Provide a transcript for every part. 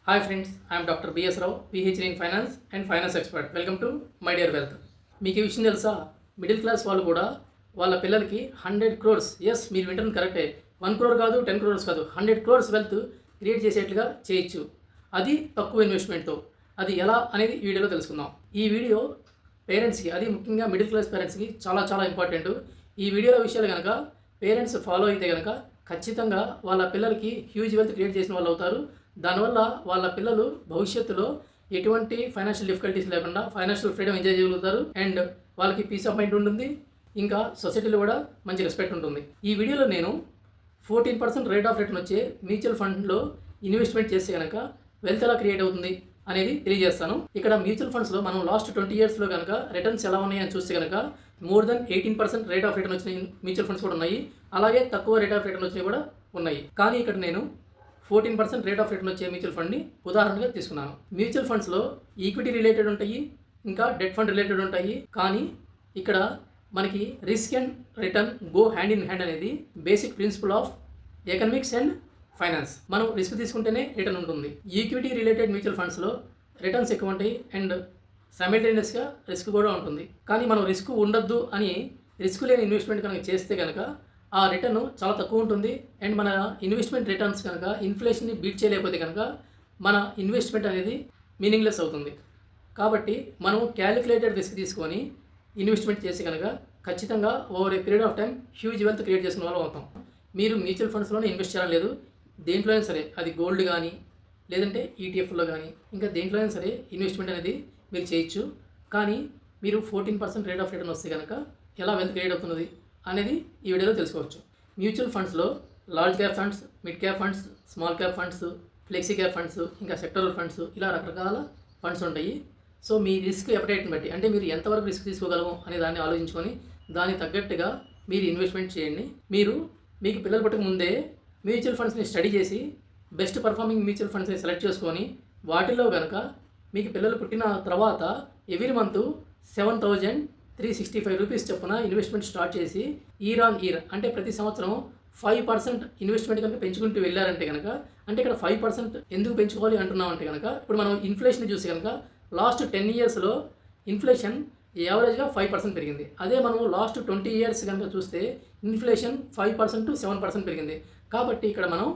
Hi friends, I am Dr. B.S. Rao, PhD in Finance and Finance Expert. Welcome to my dear wealth. మీకు ఈ విషయం తెలుసా? Middle class వాళ్ళు కూడా వాళ్ళ పిల్లలకి 100 crores, ఎస్ మీరు వింటుంది కరెక్టే, 1 crore కాదు, 10 crores కాదు, 100 crores వెల్త్ క్రియేట్ చేసేట్లుగా చేయొచ్చు. అది తక్కువ ఇన్వెస్ట్మెంట్తో. అది ఎలా అనేది ఈ వీడియోలో తెలుసుకుందాం. ఈ వీడియో పేరెంట్స్కి, అది ముఖ్యంగా మిడిల్ క్లాస్ పేరెంట్స్కి చాలా చాలా ఇంపార్టెంట్. ఈ వీడియోలో విషయాలు కనుక పేరెంట్స్ ఫాలో అయితే కనుక ఖచ్చితంగా వాళ్ళ పిల్లలకి హ్యూజ్ వెల్త్ క్రియేట్ చేసిన వాళ్ళు అవుతారు. దానివల్ల వాళ్ళ పిల్లలు భవిష్యత్తులో ఎటువంటి ఫైనాన్షియల్ డిఫికల్టీస్ లేకుండా ఫైనాన్షియల్ ఫ్రీడమ్ ఎంజాయ్ చేయగలుగుతారు. అండ్ వాళ్ళకి పీస్ ఆఫ్ మైండ్ ఉంటుంది. ఇంకా సొసైటీలో కూడా మంచి రెస్పెక్ట్ ఉంటుంది. ఈ వీడియోలో నేను 14% రేట్ ఆఫ్ రిటర్న్ వచ్చే మ్యూచువల్ ఫండ్లో ఇన్వెస్ట్మెంట్ చేస్తే కనుక వెల్త్ ఎలా క్రియేట్ అవుతుంది అనేది తెలియజేస్తాను. ఇక్కడ మ్యూచువల్ ఫండ్స్లో మనం లాస్ట్ 20 yearsలో కనుక రిటర్న్స్ ఎలా ఉన్నాయని చూస్తే కనుక more than 18% rate of return వచ్చిన మ్యూచువల్ ఫండ్స్ కూడా ఉన్నాయి. అలాగే తక్కువ రేట్ ఆఫ్ రిటర్న్ వచ్చినవి కూడా ఉన్నాయి. కానీ ఇక్కడ నేను 14% రేట్ ఆఫ్ రిటర్న్ వచ్చే మ్యూచువల్ ఫండ్ని ఉదాహరణగా తీసుకున్నాను. మ్యూచువల్ ఫండ్స్లో ఈక్విటీ రిలేటెడ్ ఉంటాయి, ఇంకా డెట్ ఫండ్ రిలేటెడ్ ఉంటాయి. కానీ ఇక్కడ మనకి risk and return go hand in hand అనేది basic principle of economics and finance. మనం రిస్క్ తీసుకుంటేనే రిటర్న్ ఉంటుంది. ఈక్విటీ రిలేటెడ్ మ్యూచువల్ ఫండ్స్లో రిటర్న్స్ ఎక్కువ ఉంటాయి అండ్ సైమల్టేనియస్గా రిస్క్ కూడా ఉంటుంది. కానీ మనం రిస్క్ ఉండొద్దు అని రిస్క్ లేని ఇన్వెస్ట్మెంట్ కనుక చేస్తే కనుక ఆ రిటర్న్ చాలా తక్కువ ఉంటుంది. అండ్ మన ఇన్వెస్ట్మెంట్ రిటర్న్స్ కనుక ఇన్ఫ్లేషన్ని బీట్ చేయలేకపోతే కనుక మన ఇన్వెస్ట్మెంట్ అనేది మీనింగ్లెస్ అవుతుంది. కాబట్టి మనం క్యాలిక్యులేటెడ్ రిస్క్ తీసుకొని ఇన్వెస్ట్మెంట్ చేసి కనుక ఖచ్చితంగా over a period of time huge wealth create చేసుకున్న వాళ్ళు అవుతాం. మీరు మ్యూచువల్ ఫండ్స్లోనే ఇన్వెస్ట్ చేయాలని లేదు, దేంట్లో అయినా సరే, అది గోల్డ్ కానీ లేదంటే ఈటీఎఫ్లో కానీ ఇంకా దేంట్లో అయినా సరే ఇన్వెస్ట్మెంట్ అనేది మీరు చేయొచ్చు. కానీ మీరు 14% రేట్ ఆఫ్ రిటర్న్ వస్తే కనుక ఎలా వెల్త్ క్రియేట్ అవుతున్నది అనేది ఈ వీడియోలో తెలుసుకోవచ్చు. మ్యూచువల్ ఫండ్స్లో large cap funds, mid cap funds, small cap funds, flexi cap funds, ఇంకా సెక్టరల్ ఫండ్స్, ఇలా రకరకాల ఫండ్స్ ఉంటాయి. సో మీ రిస్క్ ఎపటైట్ని బట్టి, అంటే మీరు ఎంతవరకు రిస్క్ తీసుకోగలము అనే దాన్ని ఆలోచించుకొని దానికి తగ్గట్టుగా మీరు ఇన్వెస్ట్మెంట్ చేయండి. మీకు పిల్లలు పుట్టక ముందే మ్యూచువల్ ఫండ్స్ని స్టడీ చేసి బెస్ట్ పర్ఫార్మింగ్ మ్యూచువల్ ఫండ్స్ని సెలెక్ట్ చేసుకొని వాటిలో కనుక మీకు పిల్లలు పుట్టిన తర్వాత ఎవ్రీ మంత్ 7,365 రూపీస్ చొప్పున ఇన్వెస్ట్మెంట్ స్టార్ట్ చేసి ఇయర్ ఆన్ ఇయర్, అంటే ప్రతి సంవత్సరం 5% ఇన్వెస్ట్మెంట్ కనుక పెంచుకుంటూ వెళ్ళారంటే కనుక, అంటే ఇక్కడ 5% ఎందుకు పెంచుకోవాలి అంటున్నామంటే కనుక, ఇప్పుడు మనం ఇన్ఫ్లేషన్ చూసి కనుక లాస్ట్ 10 yearsలో ఇన్ఫ్లేషన్ యావరేజ్గా 5% పెరిగింది. అదే మనం లాస్ట్ 20 years కనుక చూస్తే ఇన్ఫ్లేషన్ 5% to 7% పెరిగింది. కాబట్టి ఇక్కడ మనం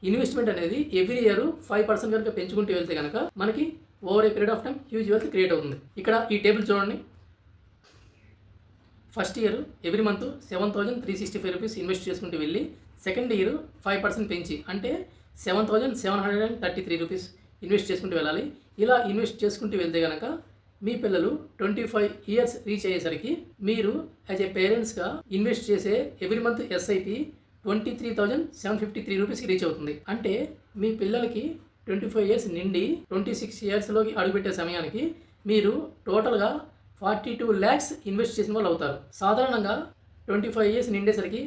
ఇన్వెస్ట్మెంట్ అనేది ఎవ్రీ ఇయర్ 5% కనుక పెంచుకుంటూ వెళ్తే కనుక మనకి over a period of time huge wealth create అవుతుంది. ఇక్కడ ఈ టేబుల్ చూడండి. First year every month 7,365 rupees invest చేసుకుంటూ వెళ్ళి సెకండ్ ఇయర్ 5% పెంచి, అంటే 7,733 రూపీస్ ఇన్వెస్ట్ చేసుకుంటూ వెళ్ళాలి. ఇలా ఇన్వెస్ట్ చేసుకుంటూ వెళ్తే కనుక మీ పిల్లలు 25 years రీచ్ అయ్యేసరికి మీరు యాజ్ ఏ పేరెంట్స్గా ఇన్వెస్ట్ చేసే ఎవ్రీ మంత్ ఎస్ఐపి 23,753 రూపీస్కి రీచ్ అవుతుంది. అంటే మీ పిల్లలకి 25 years నిండి 26 yearsలోకి అడుగుపెట్టే సమయానికి మీరు టోటల్గా 42 lakhs ఇన్వెస్ట్ చేసిన వాళ్ళు అవుతారు. సాధారణంగా 25 years నిండేసరికి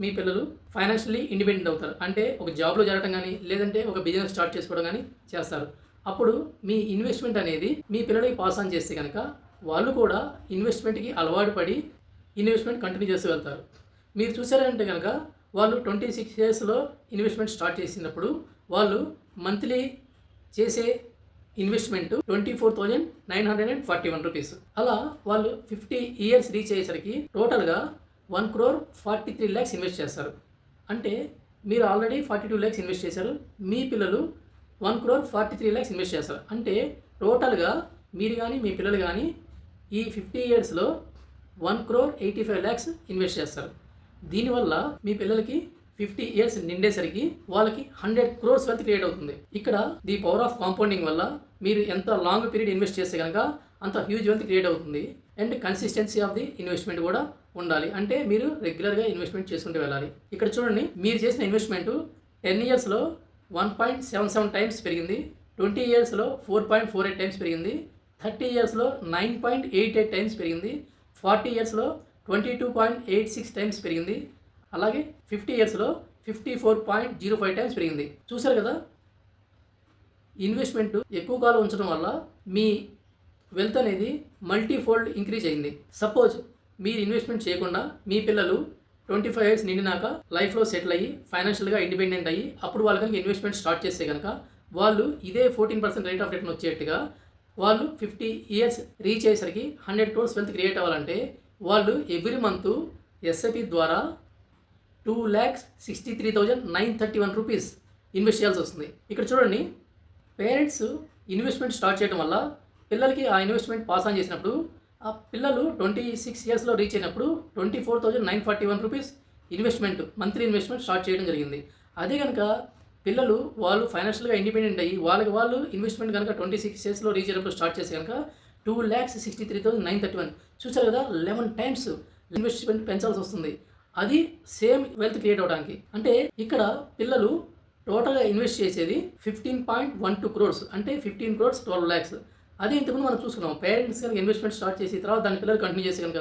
మీ పిల్లలు ఫైనాన్షియల్లీ ఇండిపెండెంట్ అవుతారు. అంటే ఒక జాబ్లో జరగడం కానీ లేదంటే ఒక బిజినెస్ స్టార్ట్ చేసుకోవడం కానీ చేస్తారు. అప్పుడు మీ ఇన్వెస్ట్మెంట్ అనేది మీ పిల్లలకి పాస్ ఆన్ చేస్తే కనుక వాళ్ళు కూడా ఇన్వెస్ట్మెంట్కి అలవాటు పడి ఇన్వెస్ట్మెంట్ కంటిన్యూ చేస్తూ వెళ్తారు. మీరు చూసారంటే కనుక వాళ్ళు 26 yearsలో ఇన్వెస్ట్మెంట్ స్టార్ట్ చేసినప్పుడు వాళ్ళు మంత్లీ చేసే ఇన్వెస్ట్మెంట్ 24,941 రూపీస్. అలా వాళ్ళు 50 years రీచ్ అయ్యేసరికి టోటల్గా 1,43 lakhs ఇన్వెస్ట్ చేస్తారు. అంటే మీరు ఆల్రెడీ 42 lakhs ఇన్వెస్ట్ చేశారు, మీ పిల్లలు 1,43 lakhs ఇన్వెస్ట్ చేస్తారు. అంటే టోటల్గా మీరు కానీ మీ పిల్లలు కానీ ఈ 50 yearsలో 1,85 lakhs ఇన్వెస్ట్ చేస్తారు. దీనివల్ల మీ పిల్లలకి 50 years నిండేసరికి వాళ్ళకి 100 crores వెల్త్ క్రియేట్ అవుతుంది. ఇక్కడ ది పవర్ ఆఫ్ కాంపౌండింగ్ వల్ల మీరు ఎంత లాంగ్ పీరియడ్ ఇన్వెస్ట్ చేస్తే కనుక అంత హ్యూజ్ వెల్త్ క్రియేట్ అవుతుంది. And consistency of the investment కూడా ఉండాలి. అంటే మీరు రెగ్యులర్గా ఇన్వెస్ట్మెంట్ చేసుకుంటూ వెళ్ళాలి. ఇక్కడ చూడండి, మీరు చేసిన ఇన్వెస్ట్మెంట్ 10 yearsలో 1.77 times పెరిగింది, 20 yearsలో 4.48 times పెరిగింది, 30 yearsలో 9.88 times పెరిగింది, 40 yearsలో 22.86 times పెరిగింది, అలాగే 50 yearsలో 54.05 times పెరిగింది. చూసారు కదా, ఇన్వెస్ట్మెంట్ ఎక్కువ కాలం ఉంచడం వల్ల మీ వెల్త్ అనేది మల్టీఫోల్డ్ ఇంక్రీజ్ అయింది. సపోజ్ మీరు ఇన్వెస్ట్మెంట్ చేయకుండా మీ పిల్లలు 25 years నిండినాక లైఫ్లో సెటిల్ అయ్యి ఫైనాన్షియల్గా ఇండిపెండెంట్ అయ్యి అప్పుడు వాళ్ళు కనుక ఇన్వెస్ట్మెంట్ స్టార్ట్ చేస్తే కనుక వాళ్ళు ఇదే 14% రేట్ ఆఫ్ రిటర్న్ వచ్చేట్టుగా వాళ్ళు 50 ఇయర్స్ రీచ్ అయ్యేసరికి 100 crores వెల్త్ క్రియేట్ అవ్వాలంటే వాళ్ళు ఎవ్రీ మంత్ ఎస్ఐపి ద్వారా 2,63,931 రూపీస్ ఇన్వెస్ట్ చేయాల్సి వస్తుంది. ఇక్కడ చూడండి, పేరెంట్స్ ఇన్వెస్ట్మెంట్ స్టార్ట్ చేయడం వల్ల పిల్లలకి ఆ ఇన్వెస్ట్మెంట్ పాస్ ఆన్ చేసినప్పుడు ఆ పిల్లలు 26 ఇయర్స్లో రీచ్ అయినప్పుడు 24,941 rupees investment monthly investment start చేయడం జరిగింది. అదే కనుక పిల్లలు వాళ్ళు ఫైనాన్షియల్గా ఇండిపెండెంట్ అయ్యి వాళ్ళు ఇన్వెస్ట్మెంట్ కనుక 26 ఇయర్స్లో రీచ్ అయినప్పుడు స్టార్ట్ చేసి కనుక 2,63,931 చూసారు కదా, 11 times ఇన్వెస్ట్మెంట్ పెంచాల్సి వస్తుంది. అది సేమ్ వెల్త్ క్రియేట్ అవడానికి. అంటే ఇక్కడ పిల్లలు టోటల్గా ఇన్వెస్ట్ చేసేది 15.12 crores, అంటే 15 crores 12 lakhs. అదే ఇంతకుముందు మనం చూసుకున్నాం, పేరెంట్స్ కనుక ఇన్వెస్ట్మెంట్ స్టార్ట్ చేసి తర్వాత దాని పిల్లలు కంటిన్యూ చేసి కనుక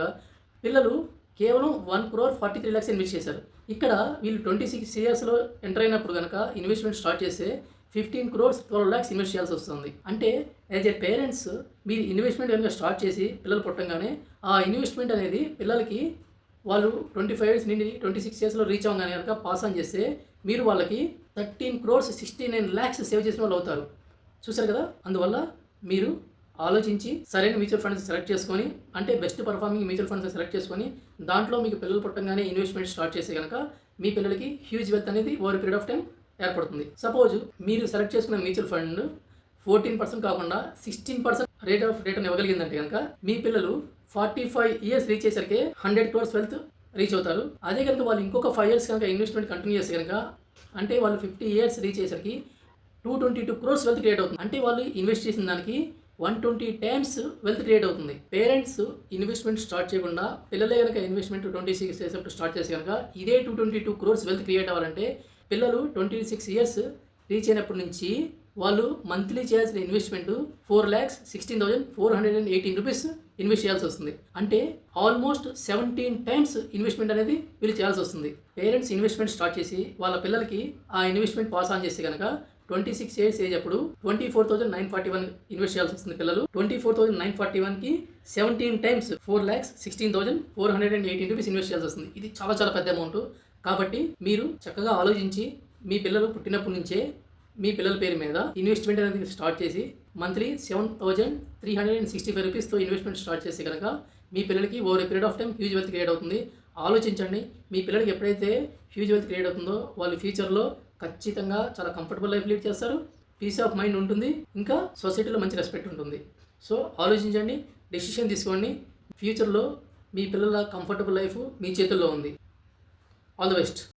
పిల్లలు కేవలం 1,43 lakhs ఇన్వెస్ట్ చేశారు. ఇక్కడ వీళ్ళు 26 ఇయర్స్లో ఎంటర్ అయినప్పుడు కనుక ఇన్వెస్ట్మెంట్ స్టార్ట్ చేస్తే 15 crores 12 lakhs ఇన్వెస్ట్ చేయాల్సి వస్తుంది. అంటే యాజ్ ఏ పేరెంట్స్ మీరు ఇన్వెస్ట్మెంట్ కనుక స్టార్ట్ చేసి పిల్లలు పుట్టంగానే ఆ ఇన్వెస్ట్మెంట్ అనేది పిల్లలకి వాళ్ళు 25 years నుండి 26 ఇయర్స్లో రీచ్ అవ్వగానే కనుక పాస్ ఆన్ చేస్తే మీరు వాళ్ళకి 13 crores 69 lakhs సేవ్ చేసిన వాళ్ళు అవుతారు. చూసారు కదా, అందువల్ల మీరు ఆలోచించి సరైన మ్యూచువల్ ఫండ్స్ సెలెక్ట్ చేసుకొని, అంటే best performing mutual funds select చేసుకొని దాంట్లో మీకు పిల్లలు పుట్టంగానే ఇన్వెస్ట్మెంట్ స్టార్ట్ చేస్తే కనుక మీ పిల్లలకి హ్యూజ్ వెల్త్ అనేది ఓవర్ పీరియడ్ ఆఫ్ టైం ఏర్పడుతుంది. సపోజ్ మీరు సెలెక్ట్ చేసుకున్న మ్యూచువల్ ఫండ్ 14% కాకుండా 16% రేట్ ఆఫ్ రిటర్న్ ఇవ్వగలిగిందంటే కనుక మీ పిల్లలు 45 years రీచ్ అయ్యేసరికి 100 crores వెల్త్ రీచ్ అవుతారు. అదే కనుక వాళ్ళు ఇంకొక 5 years కనుక ఇన్వెస్ట్మెంట్ కంటిన్యూ చేస్తే కనుక, అంటే వాళ్ళు 50 years రీచ్ అయ్యేసరికి 222 crores వెల్త్ క్రియేట్ అవుతుంది. అంటే వాళ్ళు ఇన్వెస్ట్ చేసిన దానికి 120 times వెల్త్ క్రియేట్ అవుతుంది. పేరెంట్స్ ఇన్వెస్ట్మెంట్ స్టార్ట్ చేయకుండా పిల్లలే కనుక ఇన్వెస్ట్మెంట్ 26 years స్టార్ట్ చేసి కనుక ఇదే 222 crores వెల్త్ క్రియేట్ అవ్వాలంటే పిల్లలు 26 years రీచ్ అయినప్పటి నుంచి వాళ్ళు మంత్లీ చేయాల్సిన ఇన్వెస్ట్మెంట్ 4,16,418 రూపీస్ ఇన్వెస్ట్ చేయాల్సి వస్తుంది. అంటే ఆల్మోస్ట్ 17 times ఇన్వెస్ట్మెంట్ అనేది వీళ్ళు చేయాల్సి వస్తుంది. పేరెంట్స్ ఇన్వెస్ట్మెంట్ స్టార్ట్ చేసి వాళ్ళ పిల్లలకి ఆ ఇన్వెస్ట్మెంట్ పాస్ ఆన్ చేస్తే కనుక 26 years ఏజ్ అప్పుడు 24,941 ఇన్వెస్ట్ చేయాల్సి వస్తుంది. పిల్లలు 24,941కి 17 times 4,16,418 రూపీస్ ఇన్వెస్ట్ చేయాల్సి వస్తుంది. ఇది చాలా చాలా పెద్ద అమౌంట్. కాబట్టి మీరు చక్కగా ఆలోచించి మీ పిల్లలు పుట్టినప్పటి నుంచే మీ పిల్లల పేరు మీద ఇన్వెస్ట్మెంట్ అనేది స్టార్ట్ చేసి మంత్లీ 7,365 రూపీస్తో ఇన్వెస్ట్మెంట్ స్టార్ట్ చేసి కనుక మీ పిల్లలకి over a period of time huge wealth create అవుతుంది. ఆలోచించండి, మీ పిల్లలకి ఎప్పుడైతే హ్యూజ్ వెల్త్ క్రియేట్ అవుతుందో వాళ్ళు ఫ్యూచర్లో ఖచ్చితంగా చాలా కంఫర్టబుల్ లైఫ్ లీడ్ చేస్తారు, పీస్ ఆఫ్ మైండ్ ఉంటుంది, ఇంకా సొసైటీలో మంచి రెస్పెక్ట్ ఉంటుంది. సో ఆలోచించండి, డెసిషన్ తీసుకోండి. ఫ్యూచర్లో మీ పిల్లల కంఫర్టబుల్ లైఫ్ మీ చేతుల్లో ఉంది. All the best.